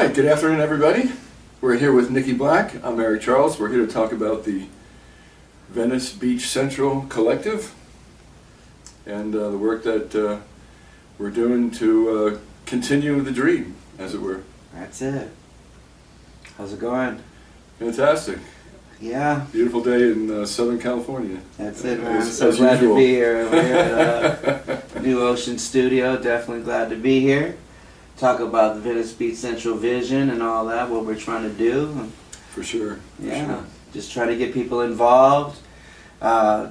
right, good afternoon everybody. We're here with Nikki Black. I'm Eric Charles. We're here to talk about the Venice Beach Central Collective and the work that we're doing to continue the dream, as it were. That's it. How's it going? Fantastic. Yeah. Beautiful day in Southern California. That's it, man. I'm As so glad usual. to be here. We're here at New Ocean Studio. Definitely glad to be here. Talk about the Venice Beach Central vision and all that, what we're trying to do. For sure. Yeah. Just trying to get people involved.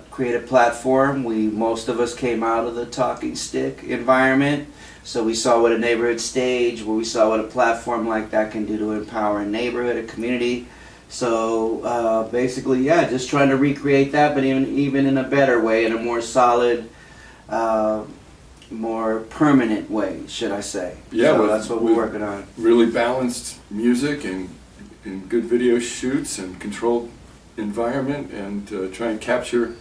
Create a platform. Most of us came out of the talking stick environment. So we saw what a neighborhood stage, where we saw what a platform like that can do to empower a neighborhood, a community. So basically, yeah, just trying to recreate that, but even in a better way, in a more solid, more permanent way, should I say. Yeah, so well, that's what we're working on. Really balanced music and good video shoots and controlled environment, and try and capture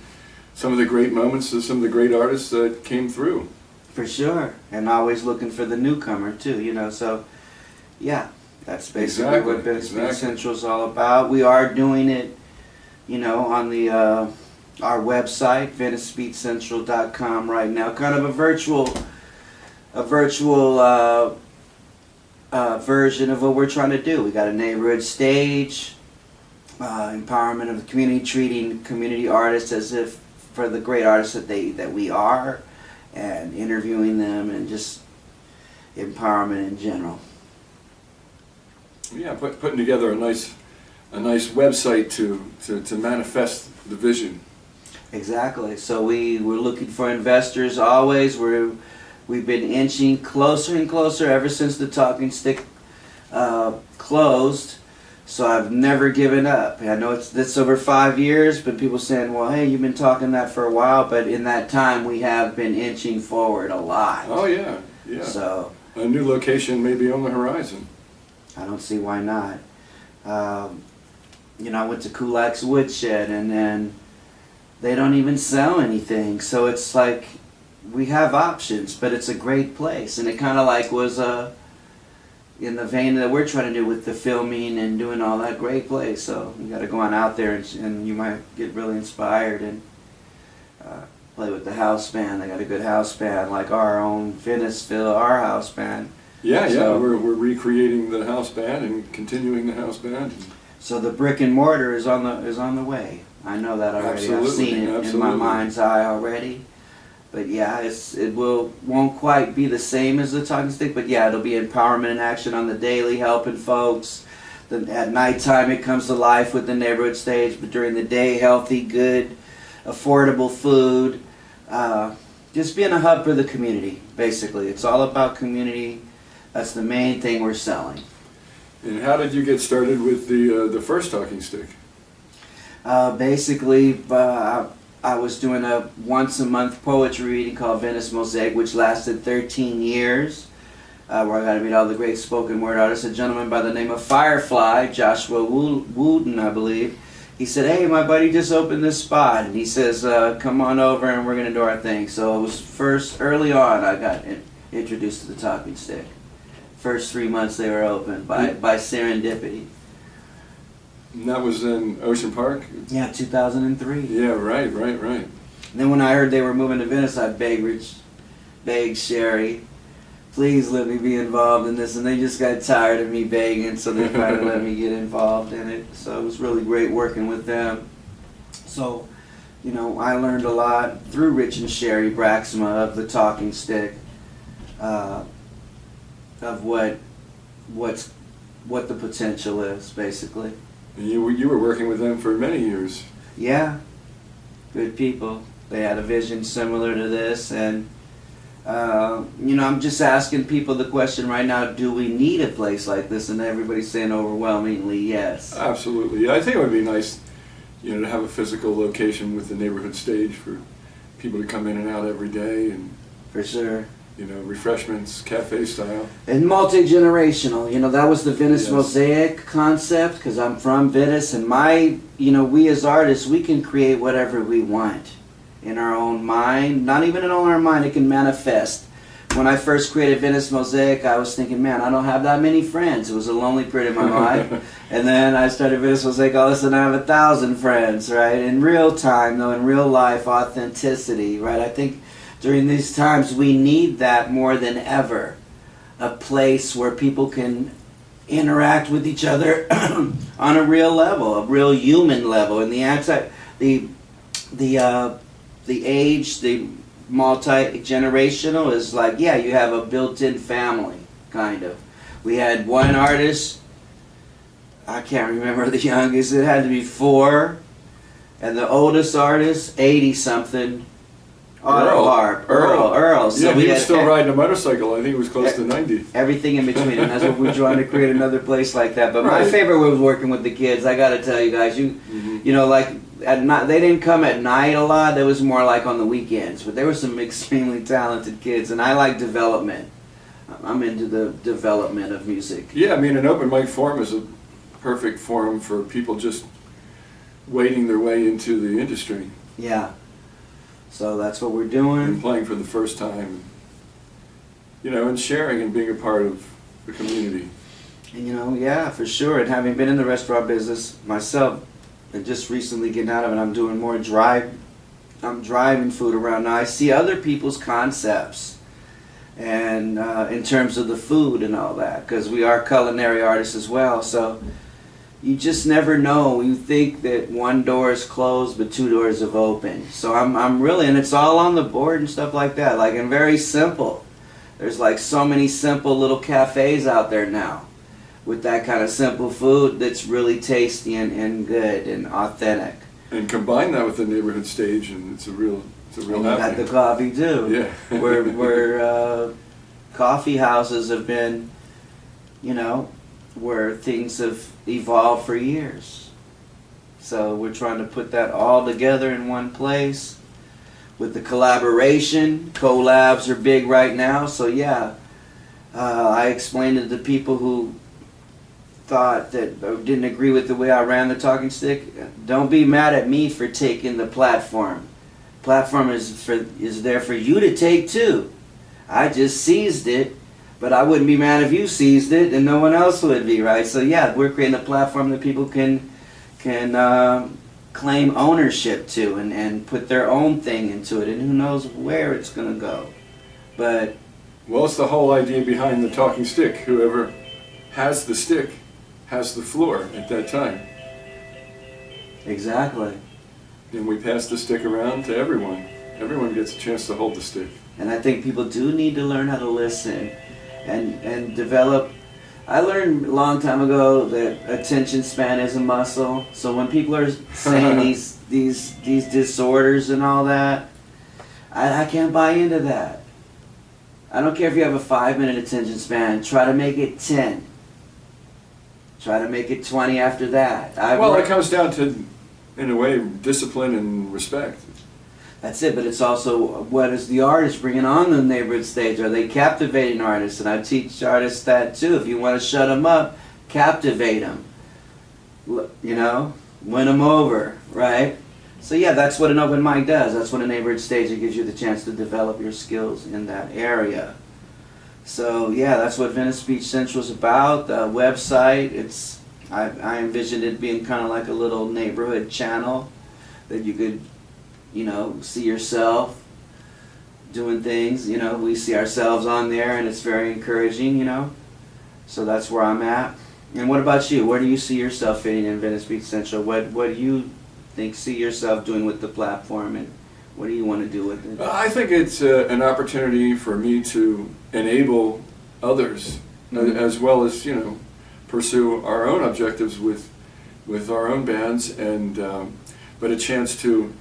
some of the great moments of some of the great artists that came through. For sure, and always looking for the newcomer too, so yeah, that's basically what Venice Beach Central is all about. We are doing it, on the our website, venicebeachcentral.com right now, kind of a virtual version of what we're trying to do. We got a neighborhood stage, empowerment of the community, treating community artists as if for the great artists that we are, and interviewing them, and just empowerment in general. Yeah, putting together a nice website to manifest the vision. Exactly. So we're looking for investors always. We've been inching closer and closer ever since the Talking Stick closed. So I've never given up. I know it's over 5 years, but people saying, well, hey, you've been talking that for a while, but in that time we have been inching forward a lot. Oh yeah, yeah. So a new location may be on the horizon. I don't see why not. I went to Kulak's Woodshed, and then they don't even sell anything. So it's like we have options, but it's a great place, and it kind of like was in the vein that we're trying to do with the filming and doing all that. Great place. So you got to go on out there, and you might get really inspired and play with the house band. They got a good house band, like our own Veniceville, our house band. Yeah, So, yeah, we're recreating the house band and continuing the house band. So the brick and mortar is on the way. I know that already. Absolutely, I've seen it in my mind's eye already. But yeah, it won't quite be the same as the Talking Stick, but yeah, it'll be empowerment in action on the daily, helping folks. Then at nighttime it comes to life with the neighborhood stage, but during the day, healthy, good, affordable food. Just being a hub for the community, basically. It's all about community. That's the main thing we're selling. And how did you get started with the first Talking Stick? Basically, I was doing a once-a-month poetry reading called Venice Mosaic, which lasted 13 years, where I got to meet all the great spoken word artists. A gentleman by the name of Firefly, Joshua Wooden, I believe. He said, hey, my buddy just opened this spot, and he says, come on over and we're going to do our thing. So it was early on, I got introduced to the Talking Stick. First 3 months they were open by serendipity. And that was in Ocean Park? Yeah, 2003. Yeah, right. And then when I heard they were moving to Venice, I begged Sherry, please let me be involved in this. And they just got tired of me begging, so they finally let me get involved in it. So it was really great working with them. So, I learned a lot through Rich and Sherry Braxma of the Talking Stick, of what the potential is, basically. And you were working with them for many years. Yeah, good people. They had a vision similar to this, and I'm just asking people the question right now: do we need a place like this? And everybody's saying overwhelmingly yes. Absolutely. Yeah, I think it would be nice, to have a physical location with the neighborhood stage for people to come in and out every day, and For sure. Refreshments, cafe style. And multi-generational, that was the Venice Yes. Mosaic concept, because I'm from Venice, and we as artists, we can create whatever we want in our own mind. Not even in our own mind, it can manifest. when I first created Venice Mosaic, I was thinking, man, I don't have that many friends. It was a lonely period in my life. And then I started Venice Mosaic, all of a sudden I have 1,000 friends, right? In real time, though, in real life, authenticity, right? I think during these times we need that more than ever. A place where people can interact with each other on a real level, a real human level. And the age, the multi-generational is like, yeah, you have a built-in family, kind of. We had one artist, I can't remember the youngest, it had to be 4, and the oldest artist, 80-something, auto harp, Earl. So yeah, we he had was still riding a motorcycle. I think he was close to 90. everything in between, and that's what we're trying to create, another place like that. But my Right. favorite was working with the kids. I got to tell you guys, you know, like at night, they didn't come at night a lot. That was more like on the weekends. But there were some extremely talented kids, and I like development. I'm into the development of music. Yeah, I mean, an open mic forum is a perfect forum for people just wading their way into the industry Yeah. So that's what we're and doing. playing for the first time. You know, and sharing and being a part of the community. And, you know, yeah, for sure. And having been in the restaurant business myself, and just recently getting out of it, I'm doing more I'm driving food around now. I see other people's concepts, and in terms of the food and all that, because we are culinary artists as well. So you just never know. You think that one door is closed, but 2 doors have opened. So I'm really, and it's all on the board and stuff like that. Like, and very simple. There's like so many simple little cafes out there now with that kind of simple food that's really tasty and good and authentic. And combine that with the neighborhood stage, and it's a real And you got happening. the coffee too. Yeah. where coffee houses have been, you know, where things have evolved for years. So we're trying to put that all together in one place with the collaboration. Collabs are big right now. So yeah, I explained it to people who thought that or didn't agree with the way I ran the talking stick. Don't be mad at me for taking the platform. Platform is there for you to take too. I just seized it, but I wouldn't be mad if you seized it, and no one else would be, right? So yeah, we're creating a platform that people can claim ownership to and put their own thing into it, and who knows where it's gonna go. But Well, it's the whole idea behind the talking stick. Whoever has the stick has the floor at that time. exactly. And we pass the stick around to everyone. Everyone gets a chance to hold the stick. And I think people do need to learn how to listen and develop. I learned a long time ago that attention span is a muscle. So when people are saying these disorders and all that, I can't buy into that. I don't care if you have a 5-minute attention span. Try to make it 10. Try to make it 20 after that. Well, it comes down to, in a way, discipline and respect. That's it, but it's also what is the artist bringing on the neighborhood stage? Are they captivating artists? And I teach artists that too. If you want to shut them up, captivate them. You know, win them over, right? So yeah, that's what an open mic does. That's what a neighborhood stage, it gives you the chance to develop your skills in that area. So yeah, that's what Venice Beach Central is about. The website, I envisioned it being kind of like a little neighborhood channel that you could, you know, see yourself doing things. You know, we see ourselves on there, and it's very encouraging, you know. So that's where I'm at. And what about you? Where do you see yourself fitting in Venice Beach Central? What do you see yourself doing with the platform, and what do you want to do with it? I think it's an opportunity for me to enable others, as well as, you know, pursue our own objectives with our own bands, and but a chance to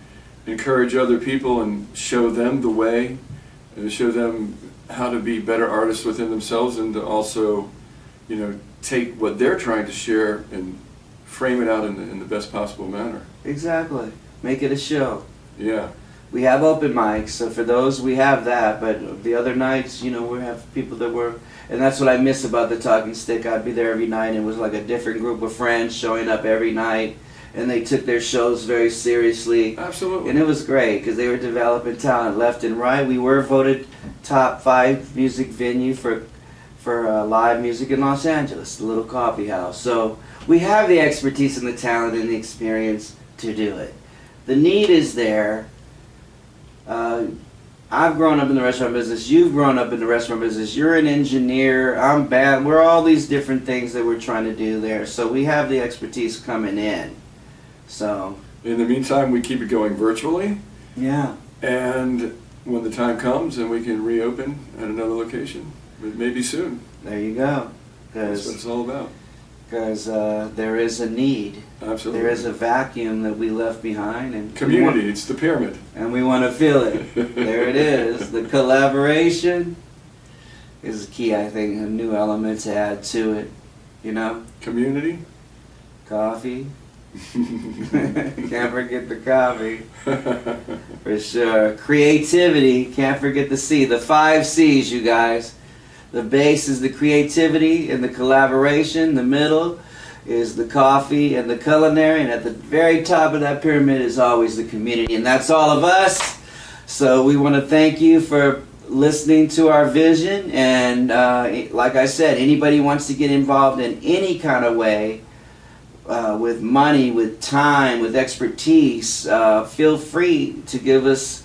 encourage other people and show them the way, and show them how to be better artists within themselves, and to also, you know, take what they're trying to share and frame it out in the best possible manner. Exactly. Make it a show. Yeah. We have open mics, so for those we have that, but the other nights, you know, we have people that were, and that's what I miss about the Talking Stick. I'd be there every night, and it was like a different group of friends showing up every night, and they took their shows very seriously. Absolutely. And it was great because they were developing talent left and right. We were voted top 5 music venue for live music in Los Angeles, the little coffee house. So we have the expertise and the talent and the experience to do it. The need is there. I've grown up in the restaurant business. You've grown up in the restaurant business. You're an engineer. I'm bad. We're all these different things that we're trying to do there. So we have the expertise coming in. So In the meantime, we keep it going virtually, yeah, and when the time comes and we can reopen at another location, maybe soon. there you go. That's what it's all about. Because there is a need. Absolutely. There is a vacuum that we left behind, and Community, it's the pyramid. we want to fill it. There it is. The collaboration is key. I think a new element to add to it. You know, Community. coffee. Can't forget the coffee. For sure. Creativity. Can't forget the C. The 5 C's, you guys. The base is the creativity and the collaboration. The middle is the coffee and the culinary. And at the very top of that pyramid is always the community. And that's all of us. So we want to thank you for listening to our vision. And like I said, anybody wants to get involved in any kind of way, with money, with time, with expertise, feel free to give us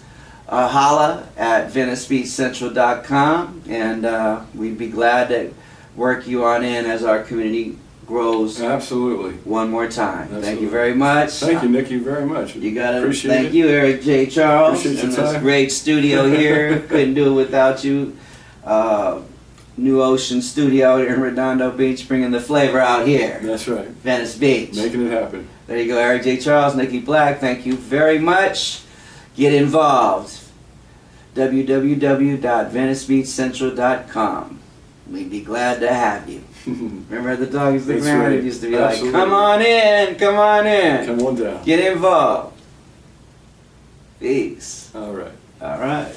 a holla at VeniceBeachCentral.com, and we'd be glad to work you on in as our community grows. Absolutely. One more time. Absolutely. Thank you very much. Thank you, Nikki, very much. You got it. Appreciate Thank it. you, Eric J. Charles, Appreciate your in this time. great studio here. Couldn't do it without you. New Ocean Studio in Redondo Beach, bringing the flavor out here. That's right. Venice Beach. Making it happen. There you go, Eric J. Charles, Nikki Black. Thank you very much. Get involved. www.VeniceBeachCentral.com. We'd be glad to have you. Remember the doggies the That's ground? right. It used to be Absolutely. like, come on in, come on in. Come on down. Get involved. Peace. All right. All right.